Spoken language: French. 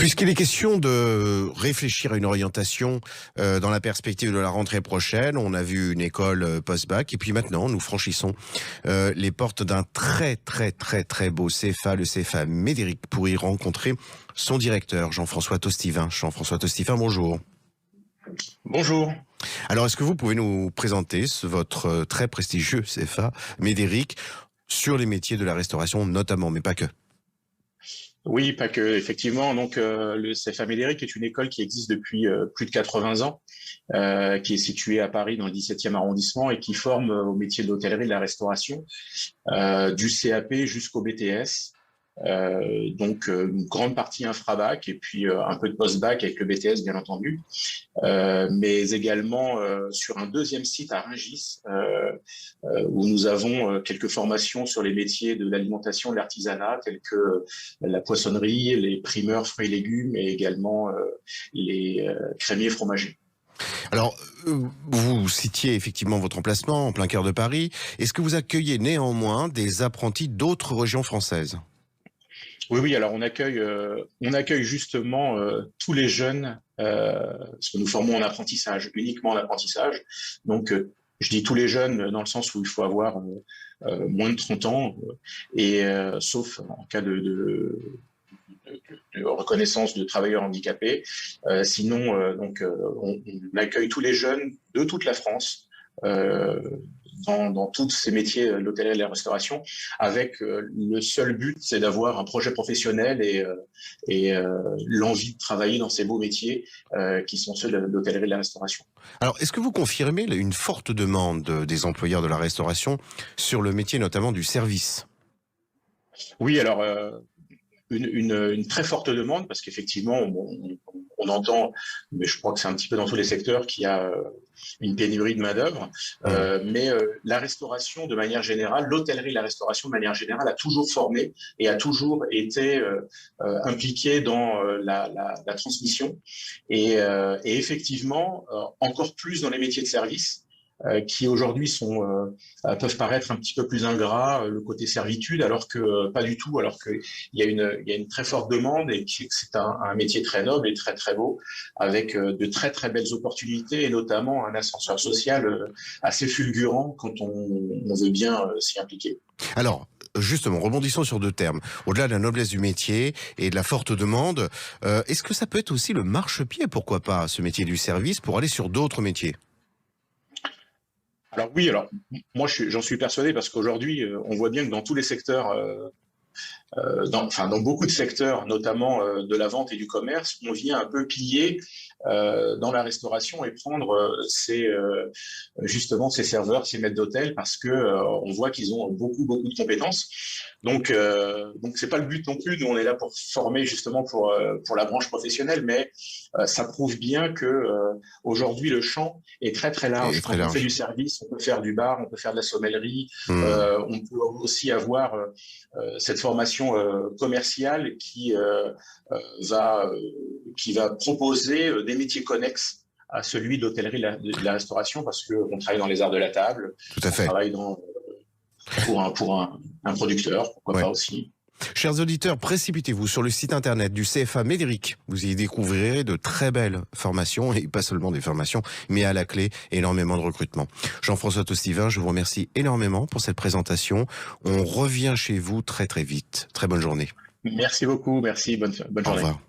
Puisqu'il est question de réfléchir à une orientation dans la perspective de la rentrée prochaine, on a vu une école post-bac et puis maintenant nous franchissons les portes d'un très beau CFA, le CFA Médéric, pour y rencontrer son directeur Jean-François Tostivin. Jean-François Tostivin, bonjour. Bonjour. Alors est-ce que vous pouvez nous présenter votre très prestigieux CFA Médéric sur les métiers de la restauration notamment, mais pas que? Oui, pas que, effectivement. Donc, le CFA Médéric est une école qui existe depuis plus de 80 ans, qui est située à Paris dans le 17e arrondissement et qui forme au métier de l'hôtellerie et de la restauration, du CAP jusqu'au BTS. Donc, une grande partie infra-bac et puis un peu de post-bac avec le BTS, bien entendu. Mais également sur un deuxième site à Rungis, où nous avons quelques formations sur les métiers de l'alimentation, de l'artisanat, tels que la poissonnerie, les primeurs, fruits et légumes, et également les crémiers fromagers. Alors, vous citiez effectivement votre emplacement en plein cœur de Paris. Est-ce que vous accueillez néanmoins des apprentis d'autres régions françaises ? Oui. Alors on accueille justement tous les jeunes, parce que nous formons en apprentissage, uniquement en apprentissage. Donc, je dis tous les jeunes dans le sens où il faut avoir moins de 30 ans, et sauf en cas de reconnaissance de travailleurs handicapés. Sinon, on accueille tous les jeunes de toute la France. Dans tous ces métiers de l'hôtellerie et de la restauration, avec le seul but, c'est d'avoir un projet professionnel et l'envie de travailler dans ces beaux métiers qui sont ceux de l'hôtellerie et de la restauration. Alors, est-ce que vous confirmez une forte demande des employeurs de la restauration sur le métier notamment du service ? Oui, alors une très forte demande, parce qu'effectivement, on entend, mais je crois que c'est un petit peu dans tous les secteurs, qu'il y a une pénurie de main-d'œuvre. Mais la restauration, de manière générale, l'hôtellerie et la restauration, de manière générale, a toujours formé et a toujours été impliquée dans la transmission. Et effectivement, encore plus dans les métiers de service, qui aujourd'hui peuvent paraître un petit peu plus ingrats, le côté servitude, alors que pas du tout, alors qu'il y a une très forte demande et que c'est un métier très noble et très beau, avec de très belles opportunités et notamment un ascenseur social assez fulgurant quand on veut bien s'y impliquer. Alors, justement, rebondissons sur deux termes. Au-delà de la noblesse du métier et de la forte demande, est-ce que ça peut être aussi le marchepied, pourquoi pas, ce métier du service, pour aller sur d'autres métiers ? Alors oui, moi j'en suis persuadé, parce qu'aujourd'hui on voit bien que dans tous les secteurs, dans beaucoup de secteurs, notamment de la vente et du commerce, on vient un peu piller dans la restauration et prendre justement ces serveurs, ces maîtres d'hôtel, parce que on voit qu'ils ont beaucoup de compétences. Donc c'est pas le but non plus. Nous on est là pour former justement pour la branche professionnelle, mais ça prouve bien que aujourd'hui le champ est très large. Quand on fait du service, on peut faire du bar, on peut faire de la sommellerie, on peut aussi avoir cette formation commerciale qui va proposer des métiers connexes à celui de l'hôtellerie et de la restauration, parce qu'on travaille dans les arts de la table, Tout à fait. On travaille pour un producteur, pourquoi pas aussi. Chers auditeurs, précipitez-vous sur le site internet du CFA Médéric. Vous y découvrirez de très belles formations, et pas seulement des formations, mais à la clé, énormément de recrutement. Jean-François Tostivin, je vous remercie énormément pour cette présentation. On revient chez vous très vite. Très bonne journée. Merci beaucoup, merci, bonne journée. Au revoir.